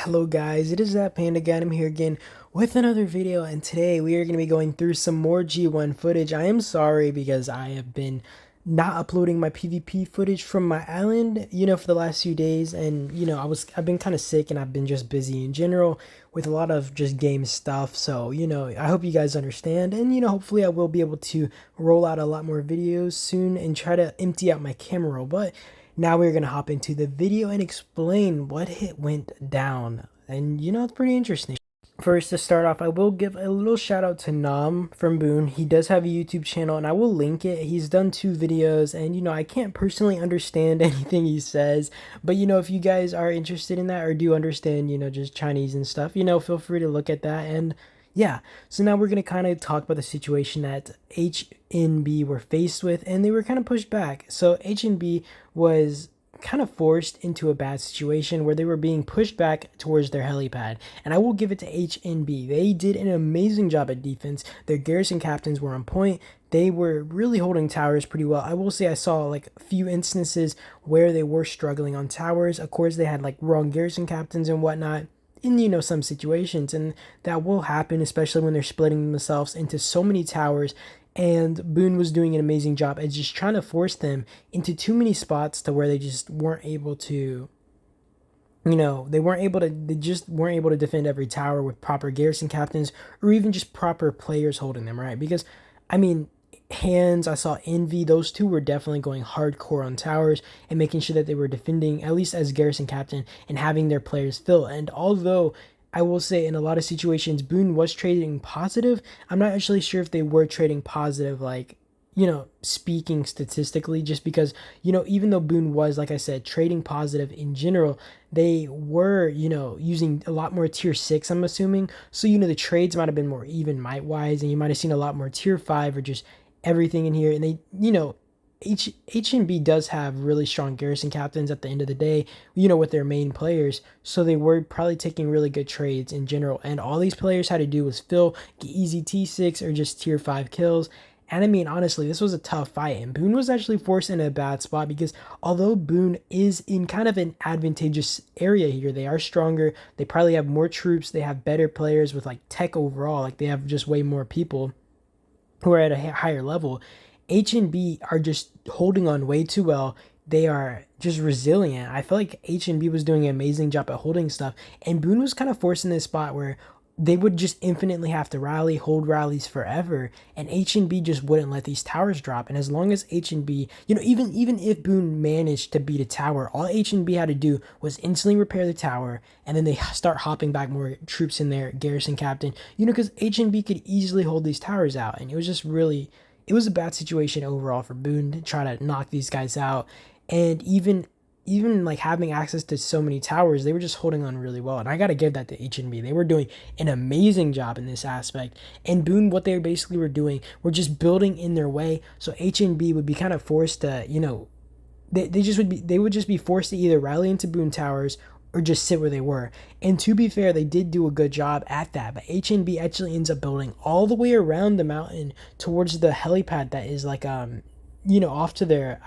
Hello guys, it is that Panda again. I'm here again with another video, and today we are going to be going through some more G1 footage. I am sorry because I have been not uploading my PvP footage from my island, for the last few days, and I've been kind of sick and I've been just busy in general with a lot of just game stuff. So, I hope you guys understand, and hopefully I will be able to roll out a lot more videos soon and try to empty out my camera roll. But now we're going to hop into the video and explain what hit went down. And it's pretty interesting. First, to start off, I will give a little shout out to Nam from Boon. He does have a YouTube channel and I will link it. He's done 2 videos, and I can't personally understand anything he says, but if you guys are interested in that or do understand, just Chinese and stuff, feel free to look at that. And yeah, so now we're going to kind of talk about the situation that HNB were faced with, and they were kind of pushed back. So HNB was kind of forced into a bad situation where they were being pushed back towards their helipad, and I will give it to HNB. They did an amazing job at defense. Their garrison captains were on point. They were really holding towers pretty well. I will say I saw like a few instances where they were struggling on towers. Of course, they had like wrong garrison captains and whatnot in some situations, and that will happen, especially when they're splitting themselves into so many towers. And Boon was doing an amazing job at just trying to force them into too many spots to where they just weren't able to, they just weren't able to defend every tower with proper garrison captains or even just proper players holding them, right? Because I mean, Hands, I saw Envy, those two were definitely going hardcore on towers and making sure that they were defending, at least as garrison captain, and having their players fill. And although I will say in a lot of situations Boon was trading positive, I'm not actually sure if they were trading positive, like, speaking statistically, just because, even though Boon was, like I said, trading positive in general, they were, using a lot more tier 6, I'm assuming. So, the trades might have been more even might wise, and you might have seen a lot more tier 5 or just everything in here. And they, HNB does have really strong garrison captains at the end of the day, with their main players. So they were probably taking really good trades in general. And all these players had to do was fill, get easy T6 or just tier 5 kills. And I mean, honestly, this was a tough fight. And Boon was actually forced in a bad spot because although Boon is in kind of an advantageous area here, they are stronger. They probably have more troops. They have better players with like tech overall. Like they have just way more people who are at a higher level. HNB are just holding on way too well. They are just resilient. I feel like HNB was doing an amazing job at holding stuff, and Boon was kind of forced in this spot where they would just infinitely have to rally, hold rallies forever, and HNB just wouldn't let these towers drop. And as long as HNB, even if Boon managed to beat a tower, all HNB had to do was instantly repair the tower, and then they start hopping back more troops in their garrison captain, because HNB could easily hold these towers out. And it was just really, it was a bad situation overall for Boon to try to knock these guys out. And even like having access to so many towers, they were just holding on really well. And I got to give that to HNB. They were doing an amazing job in this aspect. And Boon, what they basically were doing, were just building in their way. So HNB would be kind of forced to, they would just be forced to either rally into Boon towers or just sit where they were. And to be fair, they did do a good job at that. But HNB actually ends up building all the way around the mountain towards the helipad that is like, off to their,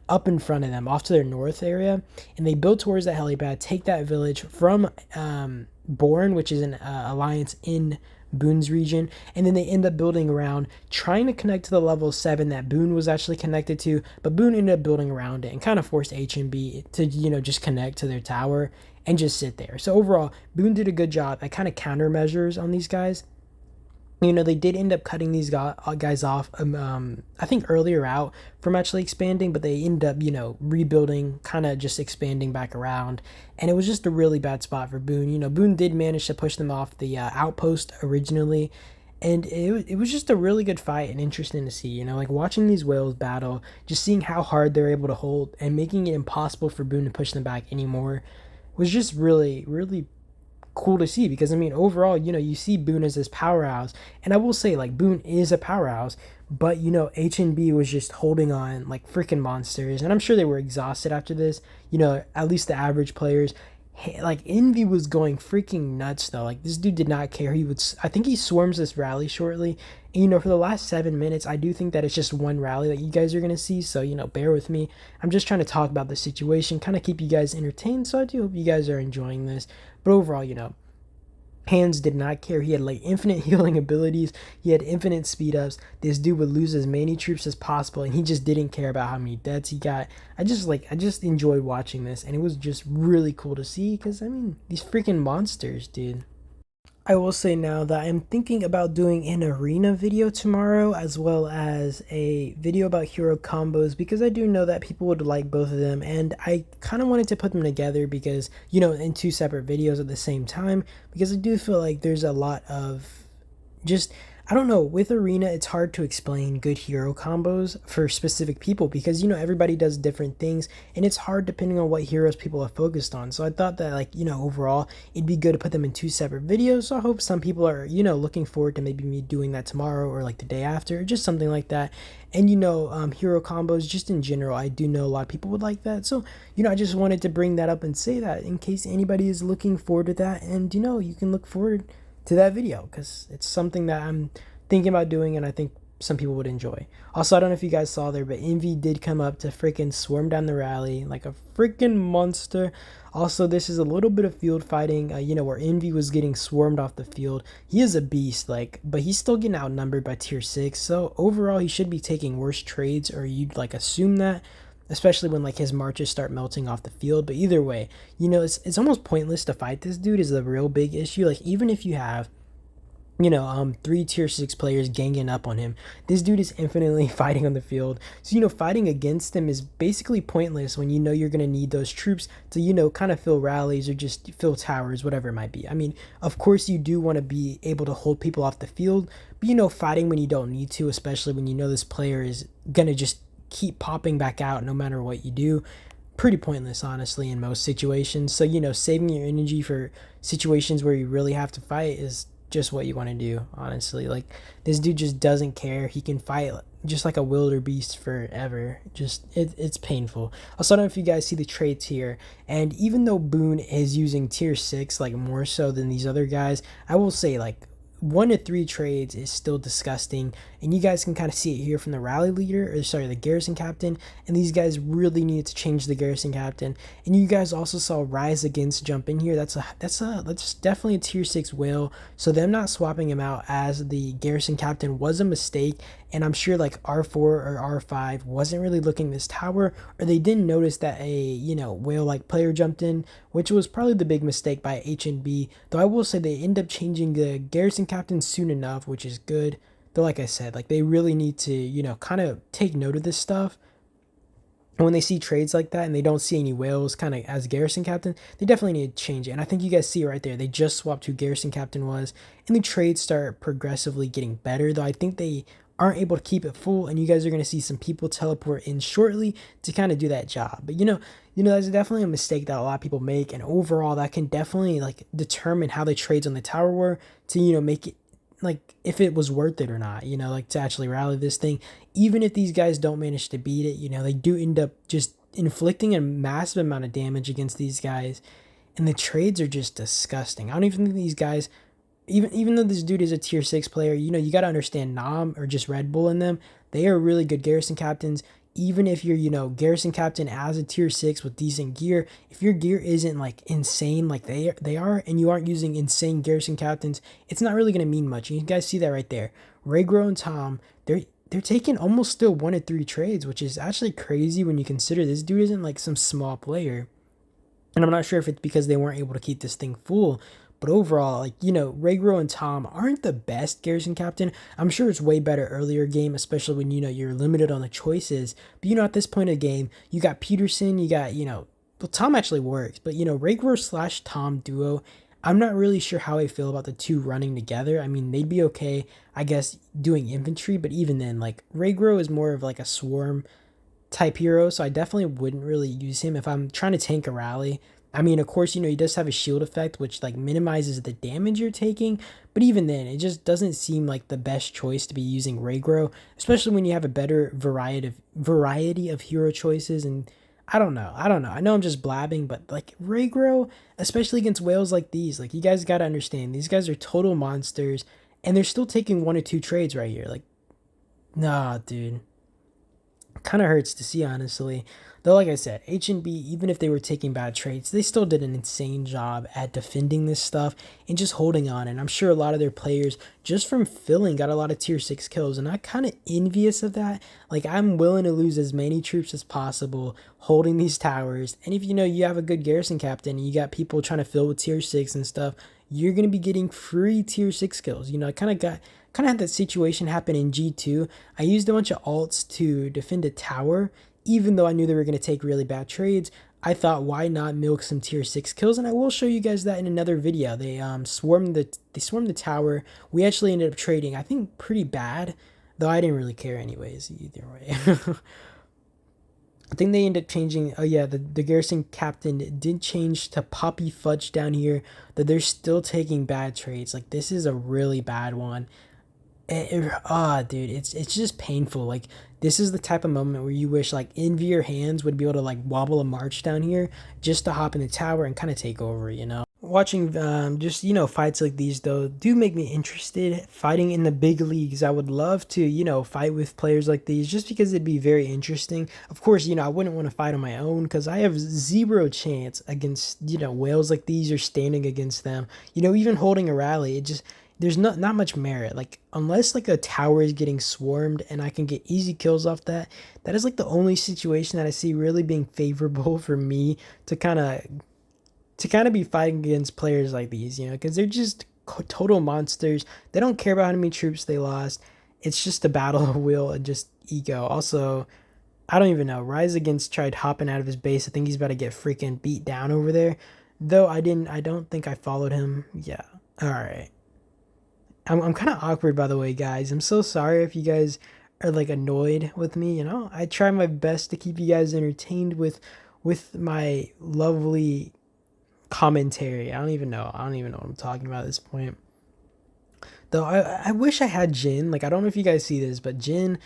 up in front of them, off to their north area. And they build towards that helipad, take that village from Bourne, which is an alliance in Boon's region, and then they end up building around, trying to connect to the level 7 that Boon was actually connected to, but Boon ended up building around it and kind of forced HNB to, just connect to their tower and just sit there. So overall, Boon did a good job at kind of countermeasures on these guys. They did end up cutting these guys off, I think earlier out from actually expanding, but they end up, rebuilding, kind of just expanding back around. And it was just a really bad spot for Boon. Boon did manage to push them off the outpost originally. And it was just a really good fight and interesting to see, like watching these whales battle, just seeing how hard they're able to hold and making it impossible for Boon to push them back anymore was just really, really cool to see. Because I mean, overall, you see Boon as this powerhouse, and I will say, like, Boon is a powerhouse, but HNB was just holding on like freaking monsters, and I'm sure they were exhausted after this. At least the average players. Like Envy was going freaking nuts though. Like this dude did not care. I think he swarms this rally shortly, And, for the last 7 minutes, I do think that it's just one rally that you guys are going to see. So, bear with me. I'm just trying to talk about the situation, kind of keep you guys entertained. So I do hope you guys are enjoying this. But overall, Hands did not care. He had like infinite healing abilities. He had infinite speed ups. This dude would lose as many troops as possible, and he just didn't care about how many deaths he got. I just enjoyed watching this, and it was just really cool to see because I mean these freaking monsters, dude. I will say now that I'm thinking about doing an arena video tomorrow as well as a video about hero combos because I do know that people would like both of them and I kind of wanted to put them together because, in two separate videos at the same time because I do feel like there's a lot of just I don't know, with arena it's hard to explain good hero combos for specific people because everybody does different things and it's hard depending on what heroes people are focused on. So I thought that like overall it'd be good to put them in two separate videos. So I hope some people are looking forward to maybe me doing that tomorrow or like the day after or just something like that. And hero combos just in general, I do know a lot of people would like that. So I just wanted to bring that up and say that in case anybody is looking forward to that. And you can look forward to that video because it's something that I'm thinking about doing and I think some people would enjoy. Also, I don't know if you guys saw there, but Envy did come up to freaking swarm down the rally like a freaking monster. Also, this is a little bit of field fighting, where Envy was getting swarmed off the field. He is a beast, but he's still getting outnumbered by tier 6. So overall, he should be taking worse trades, or you'd assume that, especially when his marches start melting off the field. But either way, it's almost pointless to fight this dude is the real big issue. Even if you have 3 tier 6 players ganging up on him, this dude is infinitely fighting on the field. So fighting against him is basically pointless when you're gonna need those troops to kind of fill rallies or just fill towers, whatever it might be. I mean, of course you do want to be able to hold people off the field, but fighting when you don't need to, especially when this player is gonna just keep popping back out no matter what you do, pretty pointless honestly in most situations. So saving your energy for situations where you really have to fight is just what you want to do, honestly. This dude just doesn't care. He can fight just like a wildebeest forever. It's painful. Also, I don't know if you guys see the traits here, and even though Boon is using tier 6 more so than these other guys, I will say 1 to 3 trades is still disgusting, and you guys can kind of see it here from the rally leader, or sorry, the garrison captain, and these guys really needed to change the garrison captain. And you guys also saw Rise Against jump in here. That's definitely a tier 6 whale, so them not swapping him out as the garrison captain was a mistake. And I'm sure R4 or R5 wasn't really looking this tower, or they didn't notice that a whale player jumped in, which was probably the big mistake by HNB. Though I will say they end up changing the garrison captain soon enough, which is good. Though like I said, they really need to kind of take note of this stuff. And when they see trades like that and they don't see any whales kind of as garrison captain, they definitely need to change it. And I think you guys see it right there. They just swapped who garrison captain was, and the trades start progressively getting better. Though I think they aren't able to keep it full, and you guys are going to see some people teleport in shortly to kind of do that job. But that's definitely a mistake that a lot of people make, and overall that can definitely determine how the trades on the tower were to make it if it was worth it or not, to actually rally this thing. Even if these guys don't manage to beat it, they do end up just inflicting a massive amount of damage against these guys, and the trades are just disgusting. I don't even think these guys, even though this dude is a tier 6 player, you got to understand Nam or just Red Bull in them. They are really good garrison captains. Even if you're, garrison captain as a tier 6 with decent gear, if your gear isn't insane like they are, and you aren't using insane garrison captains, it's not really going to mean much. And you guys see that right there. Raygro and Tom, they're taking almost still 1 to 3 trades, which is actually crazy when you consider this dude isn't some small player. And I'm not sure if it's because they weren't able to keep this thing full, but overall, Raygro and Tom aren't the best garrison captain. I'm sure it's way better earlier game, especially when, you're limited on the choices. But, at this point of the game, you got Peterson, you got, well, Tom actually works. But, Raygro / Tom duo, I'm not really sure how I feel about the two running together. I mean, they'd be okay, I guess, doing infantry. But even then, Raygro is more of a swarm type hero. So I definitely wouldn't really use him if I'm trying to tank a rally. I mean, of course, he does have a shield effect, which minimizes the damage you're taking. But even then, it just doesn't seem like the best choice to be using Raygro, especially when you have a better variety of hero choices. And I don't know. I know I'm just blabbing, but Raygro, especially against whales like these, you guys got to understand, these guys are total monsters. and they're still taking 1 or 2 trades right here. Like, nah, dude. Kind of hurts to see, honestly. Though, like I said, HNB, even if they were taking bad trades, they still did an insane job at defending this stuff and just holding on. And I'm sure a lot of their players, just from filling, got a lot of tier 6 kills. And I'm kind of envious of that. Like, I'm willing to lose as many troops as possible holding these towers. And if you have a good garrison captain and you got people trying to fill with tier 6 and stuff, you're going to be getting free tier 6 kills. I kind of had that situation happen in G2. I used a bunch of alts to defend a tower, even though I knew they were going to take really bad trades. I thought, why not milk some tier 6 kills? And I will show you guys that in another video. They swarmed the tower. We actually ended up trading, I think, pretty bad, though I didn't really care anyways, either way. I think they ended up changing. Oh yeah, the garrison captain did change to Poppy Fudge down here. That they're still taking bad trades. Like, this is a really bad one. Dude, it's just painful. Like, this is the type of moment where you wish like Envy or Hands would be able to like wobble a march down here just to hop in the tower and kind of take over. Watching just fights like these though do make me interested. Fighting in the big leagues, I would love to fight with players like these just because it'd be very interesting. Of course, I wouldn't want to fight on my own because I have zero chance against whales like these or standing against them. Even holding a rally, it just there's not much merit. Like, unless like a tower is getting swarmed and I can get easy kills off that, that is like the only situation that I see really being favorable for me to kind of be fighting against players like these, because they're just total monsters. They don't care about how many troops they lost. It's just a battle of will and just ego. Also, I don't even know. Rise Against tried hopping out of his base. I think he's about to get freaking beat down over there. Though I don't think I followed him. Yeah. All right. I'm kind of awkward, by the way, guys. I'm so sorry if you guys are like annoyed with me. I try my best to keep you guys entertained with my lovely commentary. I don't even know what I'm talking about at this point. Though I wish I had Jin. Like, I don't know if you guys see this, but Jin,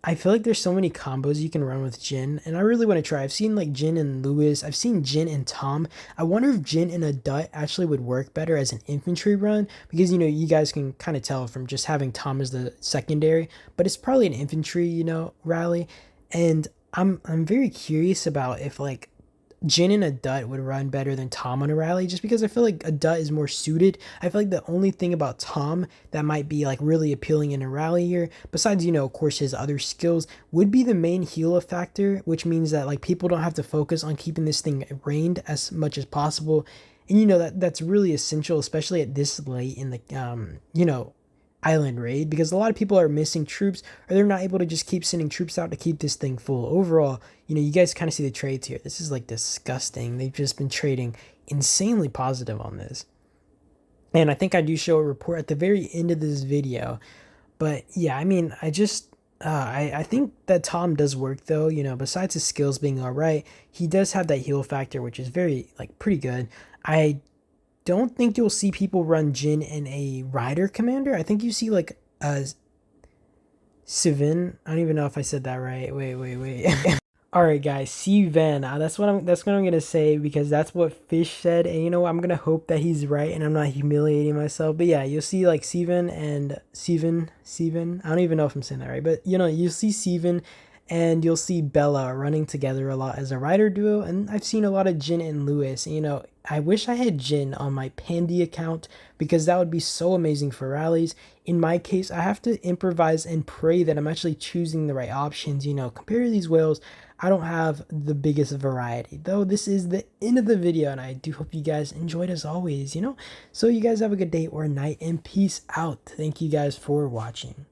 I feel like there's so many combos you can run with Jin, and I really want to try. I've seen like Jin and Lewis. I've seen Jin and Tom. I wonder if Jin and a Dut actually would work better as an infantry run, because you guys can kind of tell from just having Tom as the secondary, but it's probably an infantry rally, and I'm very curious about if like Jin and a Dut would run better than Tom on a rally, just because I feel like a Dut is more suited. I feel like the only thing about Tom that might be like really appealing in a rally here, besides of course his other skills, would be the main heal factor, which means that like people don't have to focus on keeping this thing reigned as much as possible. And that's really essential, especially at this late in the island raid, because a lot of people are missing troops, or they're not able to just keep sending troops out to keep this thing full. Overall, you guys kind of see the trades here. This is like disgusting. They've just been trading insanely positive on this, and I think I do show a report at the very end of this video. But yeah, I mean, I think that Tom does work though. Besides his skills being all right, he does have that heal factor, which is very like pretty good. I don't think you'll see people run Jin in a rider commander. I think you see like a Sivan. I don't even know if I said that right. Wait. All right, guys, Sivan. That's what I'm gonna say, because that's what Fish said, and I'm gonna hope that he's right and I'm not humiliating myself. But yeah, you'll see like Sivan and Sivan. I don't even know if I'm saying that right, but you'll see Sivan and you'll see Bella running together a lot as a rider duo, and I've seen a lot of Jin and Lewis. I wish I had Jin on my Pandy account, because that would be so amazing for rallies. In my case, I have to improvise and pray that I'm actually choosing the right options. Compared to these whales, I don't have the biggest variety. Though this is the end of the video, and I do hope you guys enjoyed as always. So you guys have a good day or night, and peace out. Thank you guys for watching.